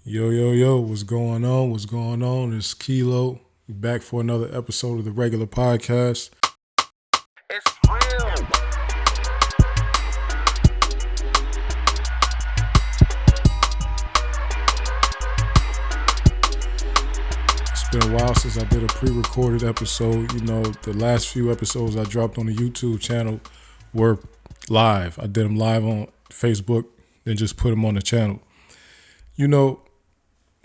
Yo, yo, yo, what's going on? What's going on? It's Kilo. We back for another episode of the regular podcast. It's real. It's been a while since I did a pre-recorded episode. You know, the last few episodes I dropped on the YouTube channel were live. I did them live on Facebook, then just put them on the channel. You know,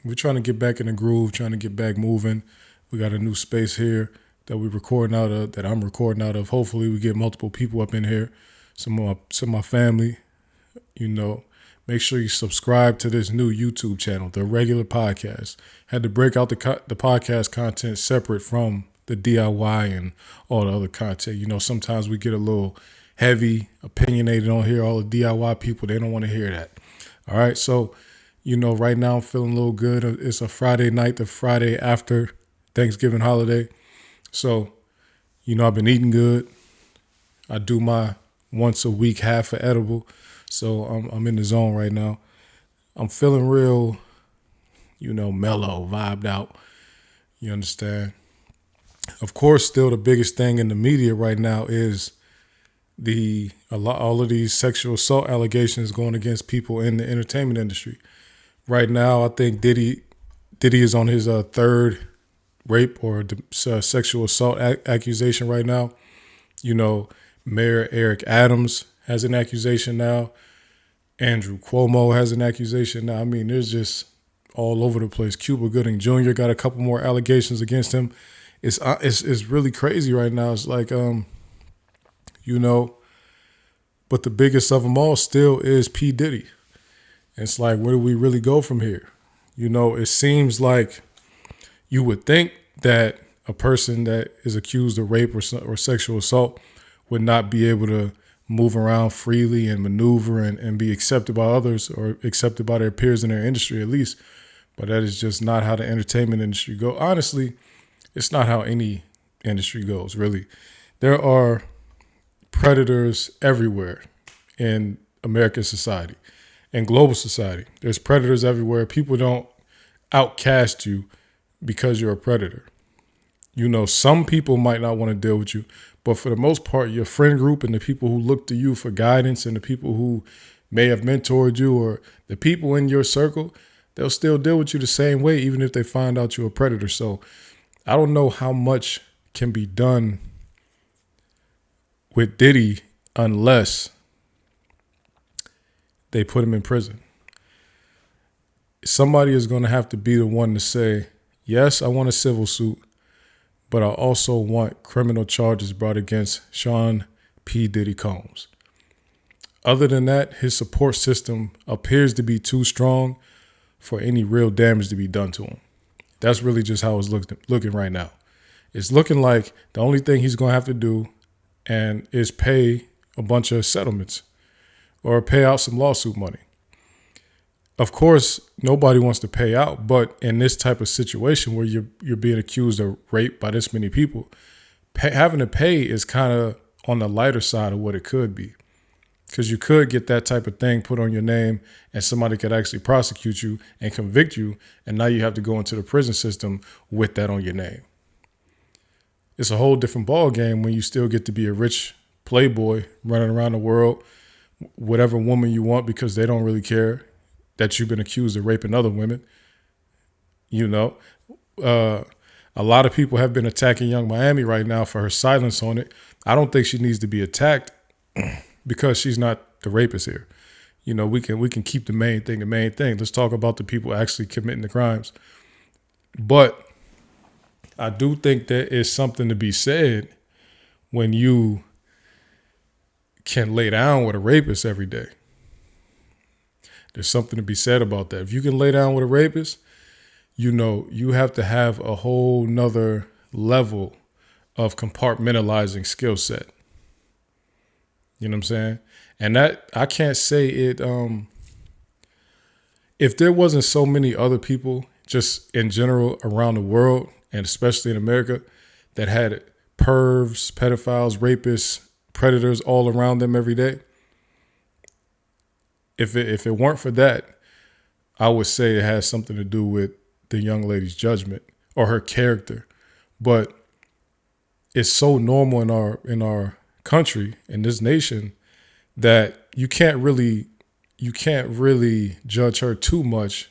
we're trying to get back in the groove, trying to get back moving. We got a new space here that we're recording out of, that I'm recording out of. Hopefully we get multiple people up in here, some of my family. You know, make sure you subscribe to this new YouTube channel, the regular podcast. Had to break out the podcast content separate from the DIY and all the other content. You know, sometimes we get a little heavy, opinionated on here. All the DIY people, they don't want to hear that. All right, so you know, right now I'm feeling a little good. It's a Friday night, the Friday after Thanksgiving holiday. So, you know, I've been eating good. I do my once a week half a edible. So I'm in the zone right now. I'm feeling real, you know, mellow, vibed out. You understand? Of course, still the biggest thing in the media right now is all of these sexual assault allegations going against people in the entertainment industry. Right now, I think Diddy is on his third rape or sexual assault accusation right now. You know, Mayor Eric Adams has an accusation now. Andrew Cuomo has an accusation now. I mean, there's just all over the place. Cuba Gooding Jr. got a couple more allegations against him. It's really crazy right now. It's like, you know, but the biggest of them all still is P. Diddy. It's like, where do we really go from here? You know, it seems like you would think that a person that is accused of rape or sexual assault would not be able to move around freely and maneuver and be accepted by others or accepted by their peers in their industry at least. But that is just not how the entertainment industry goes. Honestly, it's not how any industry goes, really. There are predators everywhere in American society. In global society, there's predators everywhere. People don't outcast you because you're a predator. You know, some people might not want to deal with you, but for the most part, your friend group and the people who look to you for guidance and the people who may have mentored you or the people in your circle, they'll still deal with you the same way, even if they find out you're a predator. So I don't know how much can be done with Diddy unless they put him in prison. Somebody is going to have to be the one to say, yes, I want a civil suit, but I also want criminal charges brought against Sean P. Diddy Combs. Other than that, his support system appears to be too strong for any real damage to be done to him. That's really just how it's looking right now. It's looking like the only thing he's going to have to do is pay a bunch of settlements or pay out some lawsuit money. Of course, nobody wants to pay out, but in this type of situation where you're being accused of rape by this many people, having to pay is kind of on the lighter side of what it could be. Because you could get that type of thing put on your name and somebody could actually prosecute you and convict you, and now you have to go into the prison system with that on your name. It's a whole different ball game when you still get to be a rich playboy running around the world, whatever woman you want, because they don't really care that you've been accused of raping other women. You know, a lot of people have been attacking Young Miami right now for her silence on it. I don't think she needs to be attacked because she's not the rapist here. You know, we can keep the main thing. Let's talk about the people actually committing the crimes. But I do think there is something to be said when you can lay down with a rapist every day. There's something to be said about that. If you can lay down with a rapist, you know, you have to have a whole nother level of compartmentalizing skill set. You know what I'm saying? And that, I can't say it, if there wasn't so many other people just in general around the world, and especially in America, that had pervs, pedophiles, rapists, predators all around them every day. If it weren't for that, I would say it has something to do with the young lady's judgment or her character. But it's so normal in our country, in this nation, that you can't really judge her too much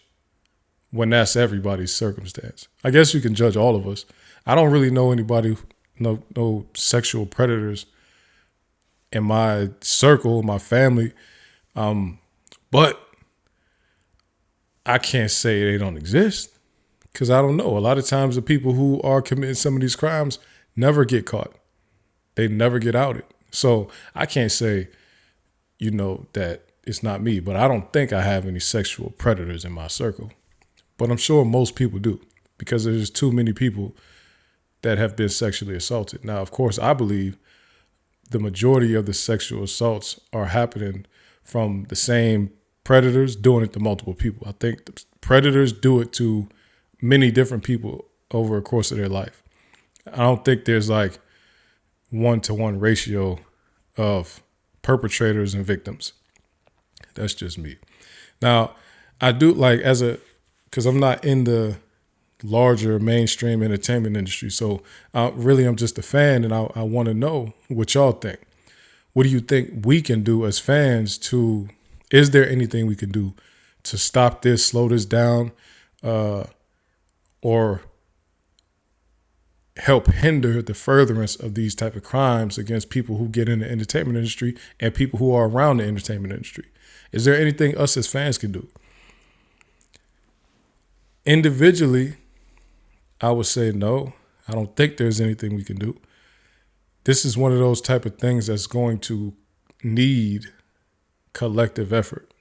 when that's everybody's circumstance. I guess you can judge all of us. I don't really know anybody, no sexual predators in my circle, my family. But I can't say they don't exist because I don't know. A lot of times the people who are committing some of these crimes never get caught. They never get outed. So I can't say, that it's not me, but I don't think I have any sexual predators in my circle. But I'm sure most people do because there's too many people that have been sexually assaulted. Now, of course, I believe the majority of the sexual assaults are happening from the same predators doing it to multiple people. I think the predators do it to many different people over a course of their life. I don't think there's like 1-to-1 ratio of perpetrators and victims. That's just me. Now, I do like because I'm not in the larger mainstream entertainment industry. So I'm just a fan, and I want to know what y'all think. What do you think we can do as fans is there anything we can do to stop this, slow this down, or help hinder the furtherance of these type of crimes against people who get in the entertainment industry and people who are around the entertainment industry? Is there anything us as fans can do? Individually, I would say no. I don't think there's anything we can do. This is one of those type of things that's going to need collective effort.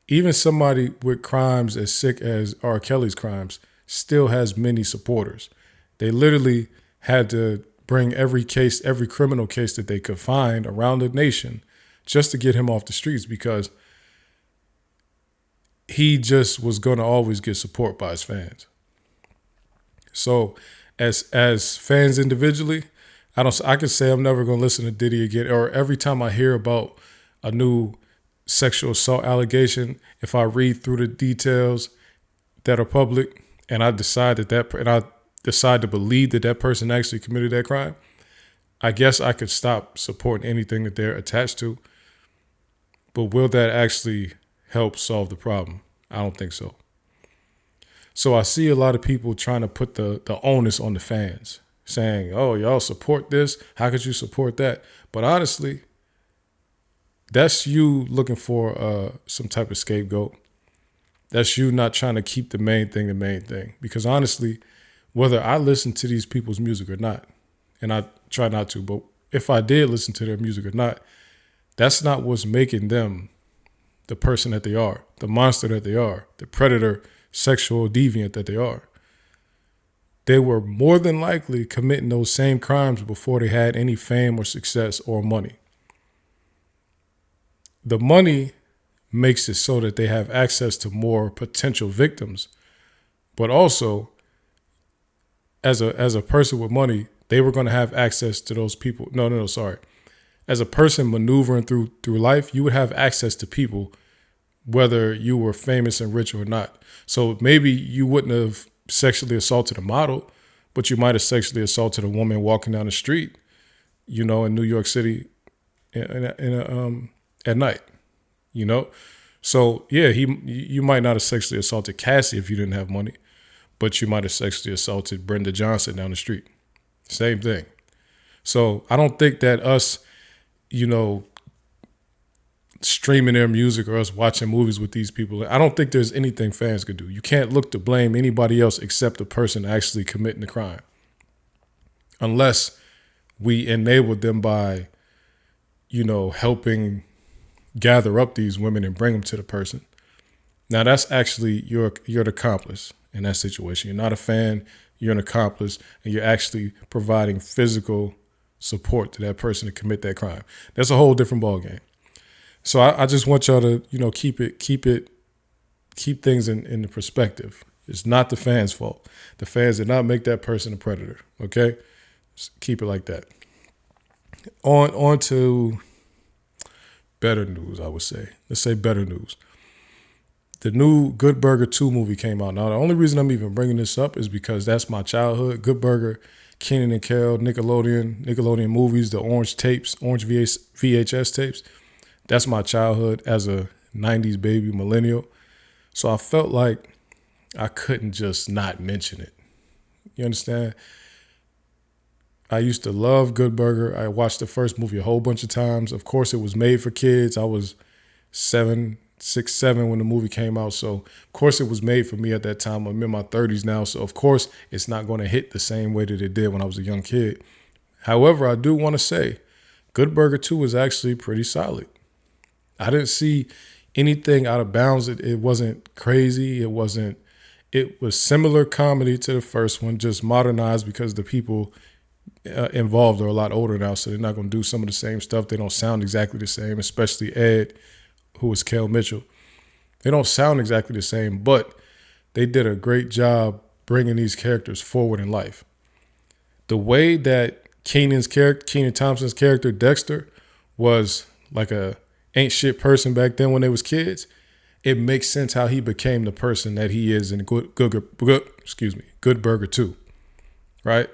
Even somebody with crimes as sick as R. Kelly's crimes still has many supporters. They literally had to bring every criminal case that they could find around the nation just to get him off the streets because he just was going to always get support by his fans. So as fans individually, I could say I'm never going to listen to Diddy again, or every time I hear about a new sexual assault allegation, if I read through the details that are public and I decide to believe that person actually committed that crime, I guess I could stop supporting anything that they're attached to. But will that actually help solve the problem? I don't think so. So I see a lot of people trying to put the onus on the fans, saying, oh, y'all support this. How could you support that? But honestly, that's you looking for some type of scapegoat. That's you not trying to keep the main thing. Because honestly, whether I listen to these people's music or not, and I try not to, but if I did listen to their music or not, that's not what's making them the person that they are, the monster that they are, the predator, sexual deviant that they are. They were more than likely committing those same crimes before they had any fame or success or money. The money makes it so that they have access to more potential victims, but also as a person with money, they were going to have access to those people. No, sorry. As a person maneuvering through life, you would have access to people, whether you were famous and rich or not. So maybe you wouldn't have sexually assaulted a model, but you might have sexually assaulted a woman walking down the street, in New York City at night, So yeah, you might not have sexually assaulted Cassie if you didn't have money, but you might have sexually assaulted Brenda Johnson down the street. Same thing. So I don't think that us, streaming their music or us watching movies with these people, I don't think there's anything fans could do. You can't look to blame anybody else except the person actually committing the crime. Unless we enabled them by, helping gather up these women and bring them to the person. Now that's actually, you're an accomplice in that situation. You're not a fan, you're an accomplice, and you're actually providing physical support to that person to commit that crime. That's a whole different ballgame. So I just want y'all to, keep things in the perspective. It's not the fans' fault. The fans did not make that person a predator. Okay, just keep it like that. On to better news. I would say. Let's say better news. The new Good Burger 2 movie came out. Now, the only reason I'm even bringing this up is because that's my childhood. Good Burger, Kenan and Kel, Nickelodeon movies, the orange tapes, orange VHS tapes. That's my childhood as a 90s baby millennial. So I felt like I couldn't just not mention it. You understand? I used to love Good Burger. I watched the first movie a whole bunch of times. Of course, it was made for kids. I was 6, 7 when the movie came out. So, of course, it was made for me at that time. I'm in my 30s now. So, of course, it's not going to hit the same way that it did when I was a young kid. However, I do want to say Good Burger 2 was actually pretty solid. I didn't see anything out of bounds. It wasn't crazy. It was similar comedy to the first one, just modernized because the people involved are a lot older now. So they're not going to do some of the same stuff. They don't sound exactly the same, especially Ed, who was Kel Mitchell. They don't sound exactly the same, but they did a great job bringing these characters forward in life. The way that Kenan Thompson's character, Dexter, was like a ain't shit person back then when they was kids, it makes sense how he became the person that he is in Good Burger 2, right?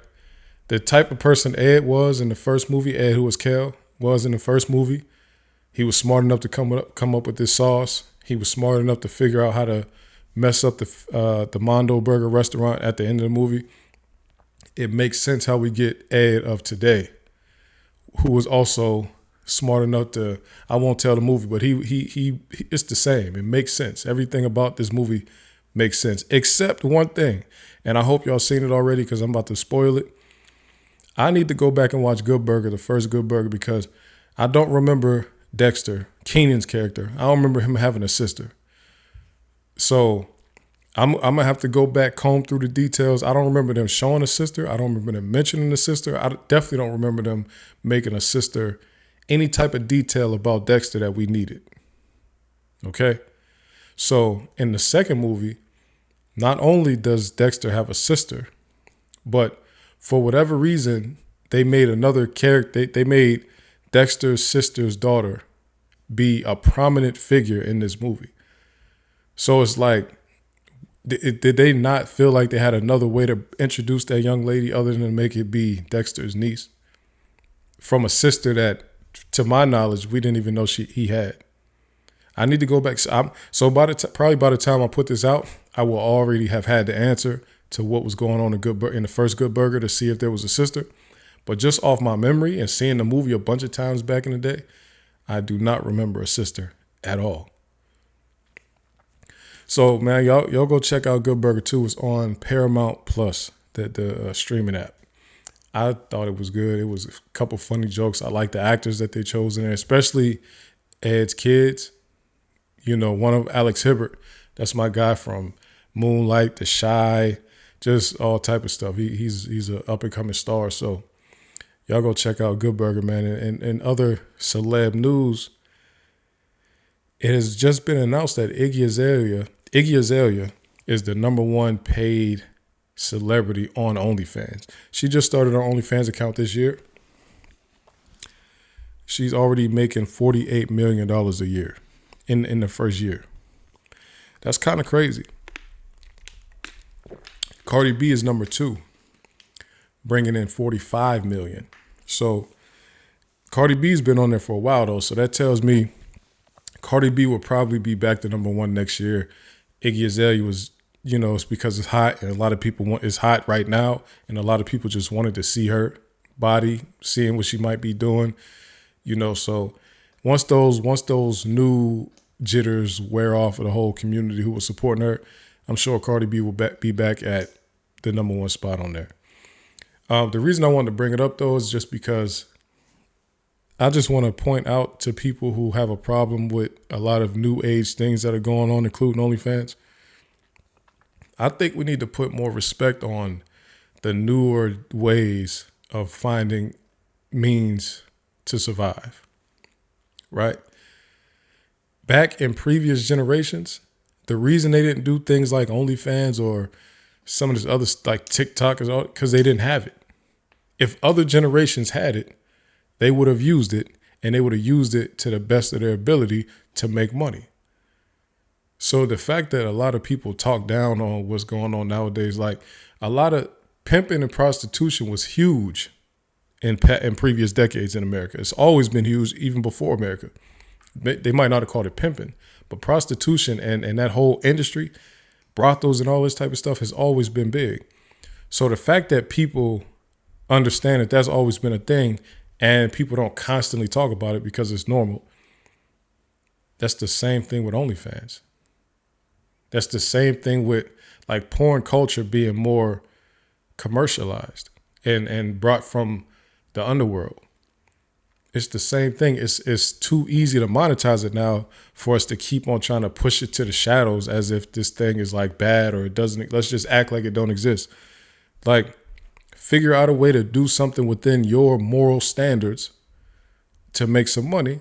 The type of person Ed was in the first movie, Ed, who was Kel, was in the first movie. He was smart enough to come up with this sauce. He was smart enough to figure out how to mess up the Mondo Burger restaurant at the end of the movie. It makes sense how we get Ed of today, who was also smart enough to, I won't tell the movie, but he it's the same. It makes sense. Everything about this movie makes sense, except one thing. And I hope y'all seen it already because I'm about to spoil it. I need to go back and watch Good Burger, the first Good Burger, because I don't remember Dexter, Kenan's character. I don't remember him having a sister. So I'm going to have to go back, comb through the details. I don't remember them showing a sister. I don't remember them mentioning a sister. I definitely don't remember them making a sister any type of detail about Dexter that we needed. Okay? So in the second movie, not only does Dexter have a sister, but for whatever reason, they made another character. They made Dexter's sister's daughter be a prominent figure in this movie. So it's like, did they not feel like they had another way to introduce that young lady other than make it be Dexter's niece from a sister that, to my knowledge, we didn't even know he had? I need to go back. So probably by the time I put this out, I will already have had the answer to what was going on in the first Good Burger to see if there was a sister. But just off my memory and seeing the movie a bunch of times back in the day, I do not remember a sister at all. So, man, y'all go check out Good Burger 2. It's on Paramount Plus, the streaming app. I thought it was good. It was a couple funny jokes. I like the actors that they chose in there, especially Ed's kids. You know, one of Alex Hibbert. That's my guy from Moonlight, The Shy, just all type of stuff. He's an up-and-coming star. So y'all go check out Good Burger, man. And other celeb news, it has just been announced that Iggy Azalea is the #1 paid celebrity on OnlyFans. She just started her OnlyFans account this year. She's already making $48 million a year in the first year. That's kind of crazy. Cardi B is #2, bringing in $45 million. So Cardi B's been on there for a while, though. So that tells me Cardi B will probably be back to #1 next year. Iggy Azalea was, it's because it's hot, and a lot of people it's hot right now, and a lot of people just wanted to see her body, seeing what she might be doing, So once those new jitters wear off of the whole community who was supporting her, I'm sure Cardi B will be back at the #1 spot on there. The reason I wanted to bring it up, though, is just because I just want to point out to people who have a problem with a lot of new age things that are going on, including OnlyFans. I think we need to put more respect on the newer ways of finding means to survive, right? Back in previous generations, the reason they didn't do things like OnlyFans or some of this other like TikTok is because they didn't have it. If other generations had it, they would have used it, and they would have used it to the best of their ability to make money. So the fact that a lot of people talk down on what's going on nowadays, like a lot of pimping and prostitution was huge in previous decades in America. It's always been huge, even before America. They might not have called it pimping, but prostitution and that whole industry, brothels and all this type of stuff has always been big. So the fact that people understand that that's always been a thing and people don't constantly talk about it because it's normal, that's the same thing with OnlyFans. That's the same thing with like porn culture being more commercialized and brought from the underworld. It's the same thing. It's too easy to monetize it now for us to keep on trying to push it to the shadows as if this thing is like bad or it doesn't. Let's just act like it don't exist. Like, figure out a way to do something within your moral standards to make some money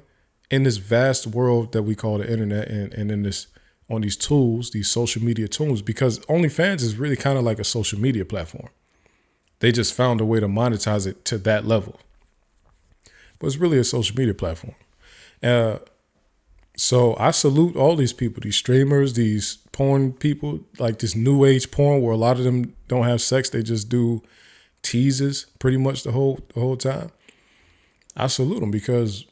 in this vast world that we call the internet and in this on these tools, these social media tools, because OnlyFans is really kind of like a social media platform. They just found a way to monetize it to that level. But it's really a social media platform. So I salute all these people, these streamers, these porn people, like this new age porn where a lot of them don't have sex. They just do teases pretty much the whole time. I salute them because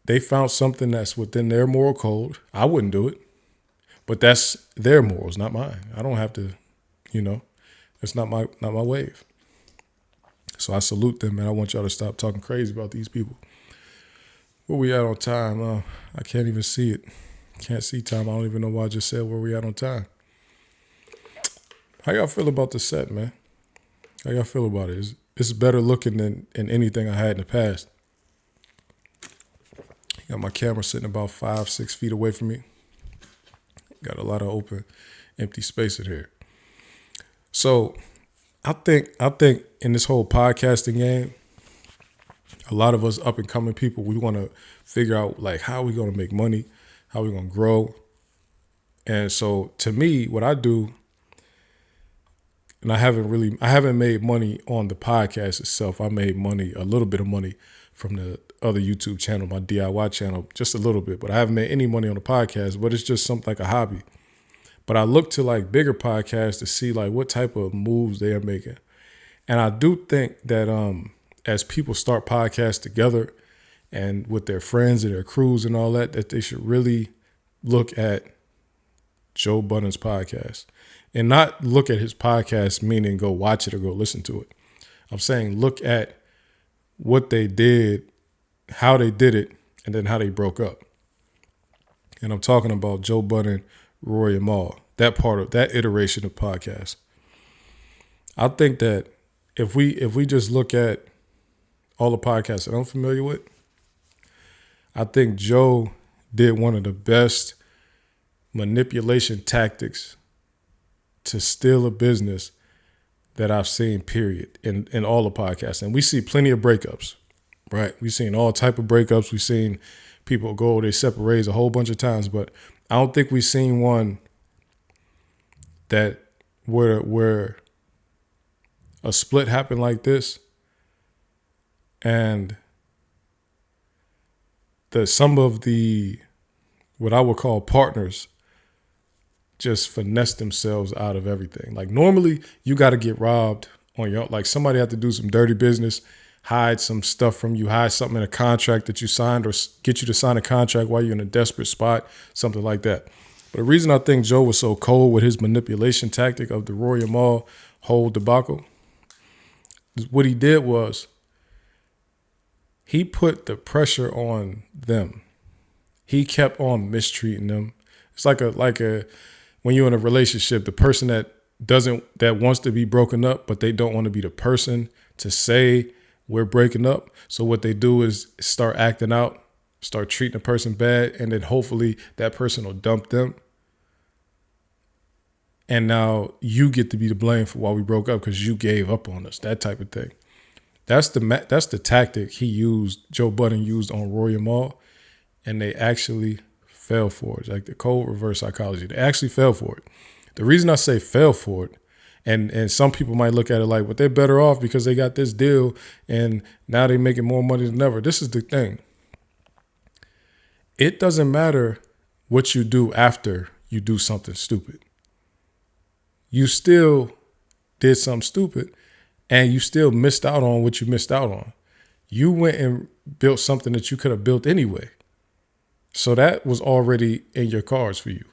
they found something that's within their moral code. I wouldn't do it, but that's their morals, not mine. I don't have to, it's not my wave. So I salute them, and I want y'all to stop talking crazy about these people. Where we at on time? I can't even see it. Can't see time. I don't even know why I just said where we at on time. How y'all feel about the set, man? How y'all feel about it? It's better looking than anything I had in the past. Got my camera sitting about 5-6 feet away from me. Got a lot of open, empty space in here. So I think in this whole podcasting game, a lot of us up and coming people, we want to figure out like how we going to make money, how we going to grow. And so to me, what I do, and I haven't made money on the podcast itself. I made a little bit of money from the other YouTube channel, my DIY channel, just a little bit, but I haven't made any money on the podcast, but it's just something like a hobby. But I look to like bigger podcasts to see like what type of moves they are making. And I do think that as people start podcasts together and with their friends and their crews and all that they should really look at Joe Budden's podcast. And not look at his podcast meaning go watch it or go listen to it. I'm saying look at what they did, how they did it, and then how they broke up. And I'm talking about Joe Budden, Roy and Mal, that part of that iteration of podcast. I think that if we just look at all the podcasts that I'm familiar with, I think Joe did one of the best manipulation tactics to steal a business that I've seen, period, in all the podcasts. And we see plenty of breakups, right? We've seen all type of breakups. We've seen people go, they separate a whole bunch of times, but I don't think we've seen one that where a split happened like this and some of the what I would call partners just finesse themselves out of everything. Like normally you got to get robbed on your, like somebody had to do some dirty business, hide some stuff from you, hide something in a contract that you signed or get you to sign a contract while you're in a desperate spot, something like that. But the reason I think Joe was so cold with his manipulation tactic of the Roy and Mal whole debacle, what he did was he put the pressure on them. He kept on mistreating them. It's like a when you're in a relationship, the person that wants to be broken up, but they don't want to be the person to say we're breaking up. So what they do is start acting out, start treating the person bad, and then hopefully that person will dump them. And now you get to be the blame for why we broke up because you gave up on us, that type of thing. That's the tactic Joe Budden used on Roy and Mal, and they actually fell for it. Like the cold reverse psychology. They actually fell for it. The reason I say fell for it, and some people might look at it like, well, they're better off because they got this deal and now they're making more money than ever. This is the thing. It doesn't matter what you do after you do something stupid. You still did something stupid and you still missed out on what you missed out on. You went and built something that you could have built anyway. So that was already in your cards for you.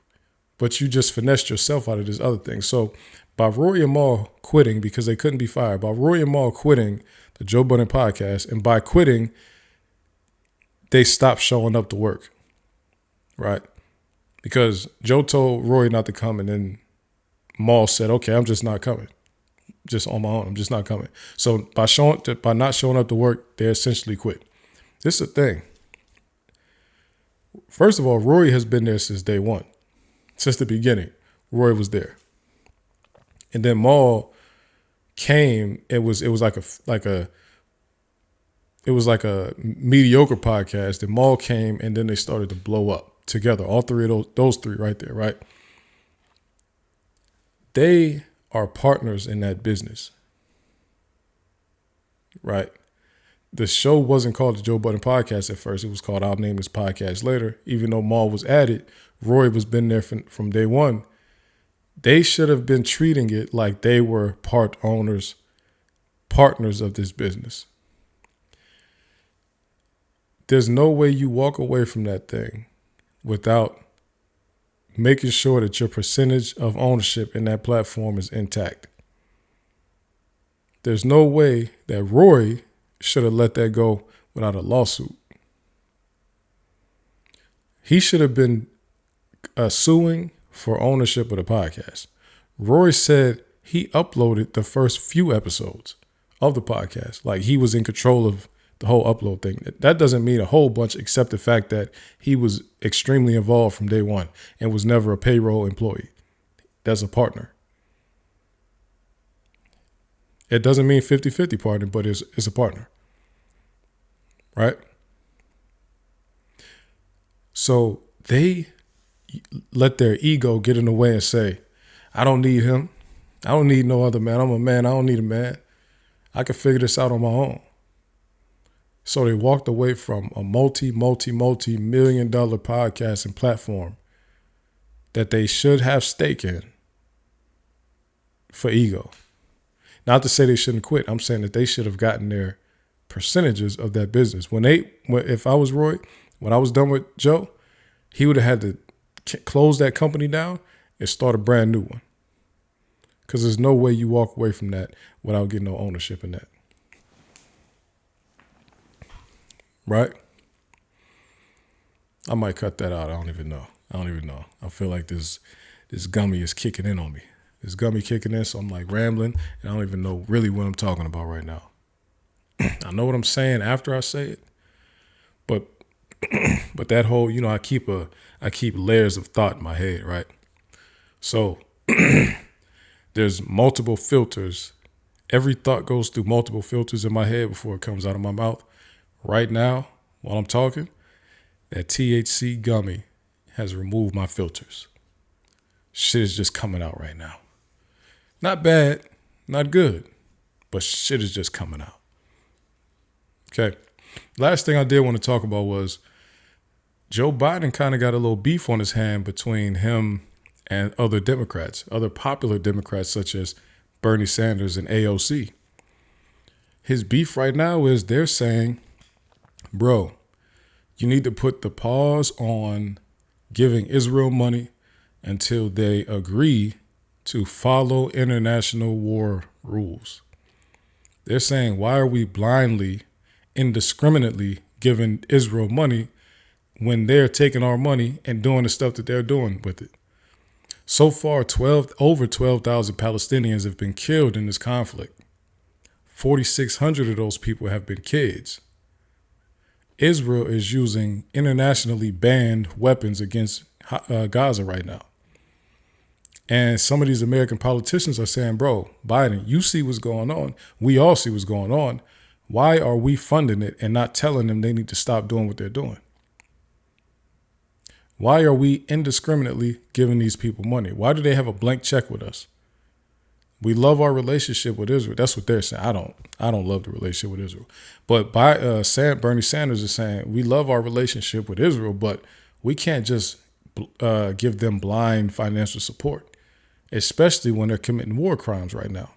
But you just finessed yourself out of this other thing. So by Rory and Mal quitting, because they couldn't be fired, by Rory and Mal quitting the Joe Budden podcast, and by quitting, they stopped showing up to work, right? Because Joe told Rory not to come, and then Mal said, okay, I'm just not coming. Just on my own, I'm just not coming. So by not showing up to work, they essentially quit. This is the thing. First of all, Rory has been there since day one. Since the beginning, Rory was there. And then Mal came. It was like a mediocre podcast. And Mal came, and then they started to blow up together. All three of those three right there, right? They are partners in that business, right? The show wasn't called the Joe Budden Podcast at first. It was called I'll Name This Podcast Later. Even though Mal was added, Roy was been there from day one. They should have been treating it like they were partners of this business. There's no way you walk away from that thing without making sure that your percentage of ownership in that platform is intact. There's no way that Roy should have let that go without a lawsuit. He should have been suing for ownership of the podcast. Roy said he uploaded the first few episodes of the podcast. Like he was in control of the whole upload thing. That doesn't mean a whole bunch except the fact that he was extremely involved from day one and was never a payroll employee. That's a partner. It doesn't mean 50-50 partner, but it's a partner. Right? So they let their ego get in the way and say, I don't need him. I don't need no other man. I'm a man. I don't need a man. I can figure this out on my own. So they walked away from a multi-million dollar podcast and platform that they should have stake in for ego. Not to say they shouldn't quit. I'm saying that they should have gotten their percentages of that business. If I was Roy, when I was done with Joe, he would have had to close that company down and start a brand new one. Because there's no way you walk away from that without getting no ownership in that. Right? I might cut that out. I don't even know. I feel like this gummy is kicking in on me. This gummy kicking in, so I'm like rambling, and I don't even know really what I'm talking about right now. I know what I'm saying after I say it, but that whole, I keep layers of thought in my head, right? So there's multiple filters. Every thought goes through multiple filters in my head before it comes out of my mouth. Right now, while I'm talking, that THC gummy has removed my filters. Shit is just coming out right now. Not bad, not good, but shit is just coming out. Okay. Last thing I did want to talk about was Joe Biden kind of got a little beef on his hand between him and other Democrats, other popular Democrats such as Bernie Sanders and AOC. His beef right now is they're saying, bro, you need to put the pause on giving Israel money until they agree to follow international war rules. They're saying, why are we blindly, indiscriminately giving Israel money when they're taking our money and doing the stuff that they're doing with it? So far, over 12,000 Palestinians have been killed in this conflict. 4,600 of those people have been kids. Israel is using internationally banned weapons against Gaza right now. And some of these American politicians are saying, bro, Biden, you see what's going on. We all see what's going on. Why are we funding it and not telling them they need to stop doing what they're doing? Why are we indiscriminately giving these people money? Why do they have a blank check with us? We love our relationship with Israel. That's what they're saying. I don't love the relationship with Israel. But Bernie Sanders is saying we love our relationship with Israel, but we can't just give them blind financial support, especially when they're committing war crimes right now.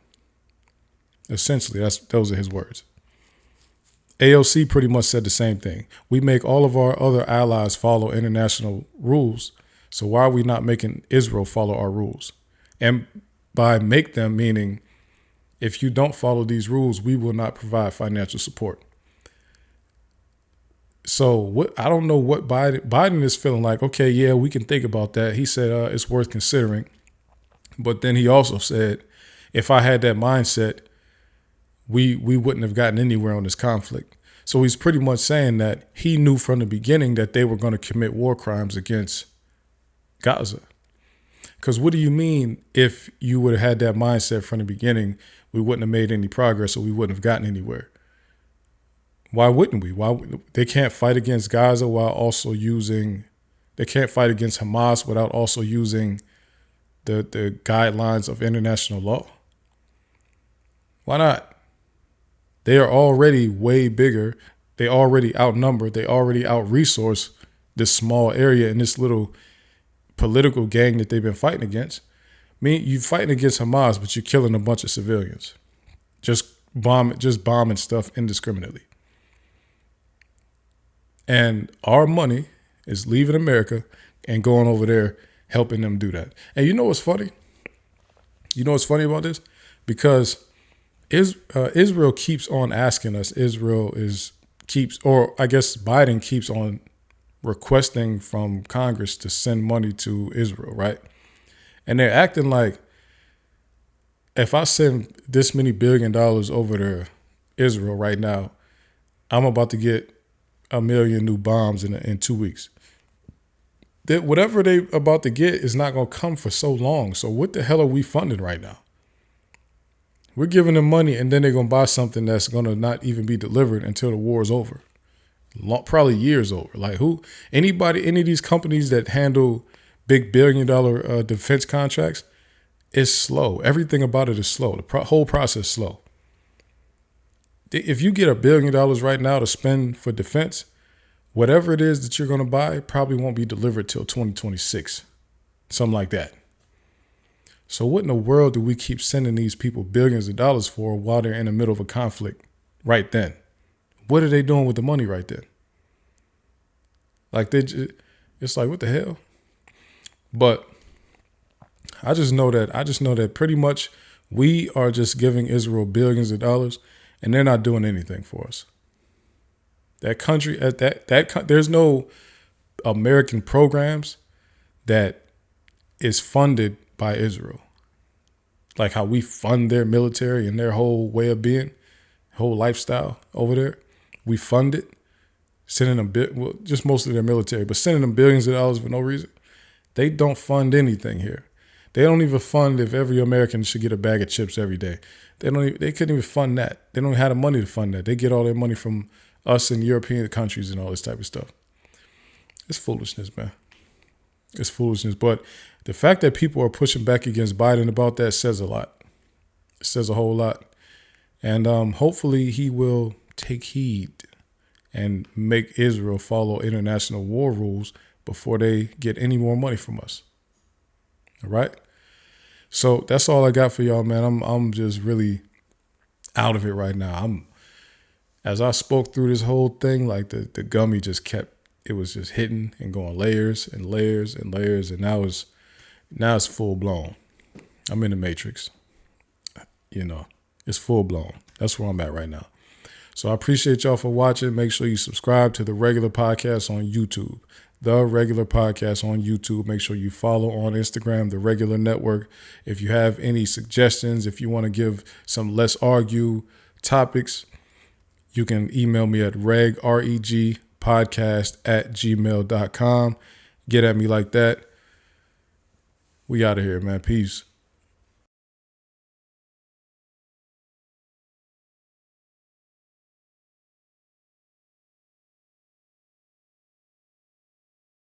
Essentially, those are his words. AOC pretty much said the same thing. We make all of our other allies follow international rules, so why are we not making Israel follow our rules? And by make them, meaning if you don't follow these rules, we will not provide financial support. So I don't know what Biden is feeling like. Okay, yeah, we can think about that. He said it's worth considering. But then he also said, if I had that mindset, we wouldn't have gotten anywhere on this conflict. So he's pretty much saying that he knew from the beginning that they were going to commit war crimes against Gaza. Because what do you mean if you would have had that mindset from the beginning, we wouldn't have made any progress or we wouldn't have gotten anywhere? Why wouldn't we? They can't fight against Gaza they can't fight against Hamas without also using the guidelines of international law. Why not? They are already way bigger. They already outnumber. They already out-resource this small area and this little political gang that they've been fighting against. I mean, you're fighting against Hamas, but you're killing a bunch of civilians. Just bombing stuff indiscriminately. And our money is leaving America and going over there helping them do that. And you know what's funny? You know what's funny about this? Because Israel keeps on asking us. Biden keeps on requesting from Congress to send money to Israel, right? And they're acting like if I send this many $1 billion over to Israel right now, I'm about to get 1 million new bombs in 2 weeks. That whatever they about to get is not going to come for so long. So what the hell are we funding right now? We're giving them money and then they're going to buy something that's going to not even be delivered until the war is over. Probably years over. Like any of these companies that handle big $1 billion defense contracts, it's slow. Everything about it is slow. The whole process is slow. If you get $1 billion right now to spend for defense, whatever it is that you're going to buy probably won't be delivered till 2026, something like that. So what in the world do we keep sending these people billions of dollars for while they're in the middle of a conflict right then? What are they doing with the money right then? Like it's like, what the hell? But I just know that pretty much we are just giving Israel billions of dollars and they're not doing anything for us. That country, there's no American programs that is funded by Israel. Like how we fund their military and their whole way of being, whole lifestyle over there. We fund it, sending them, just mostly their military, but sending them billions of dollars for no reason. They don't fund anything here. They don't even fund if every American should get a bag of chips every day. They couldn't even fund that. They don't have the money to fund that. They get all their money from us and European countries and all this type of stuff. It's foolishness, man. It's foolishness. But the fact that people are pushing back against Biden about that says a lot. It says a whole lot. And hopefully he will take heed and make Israel follow international war rules before they get any more money from us. All right? So that's all I got for y'all, man. I'm just really out of it right now. As I spoke through this whole thing, like the gummy it was just hitting and going layers and layers and layers. And now it's full blown. I'm in the Matrix. It's full blown. That's where I'm at right now. So I appreciate y'all for watching. Make sure you subscribe to the regular podcast on YouTube. The Regular Podcast on YouTube. Make sure you follow on Instagram, The Regular Network. If you have any suggestions, if you want to give some Let's Argue topics, you can email me at regpodcast@gmail.com. Get at me like that. We out of here, man. Peace.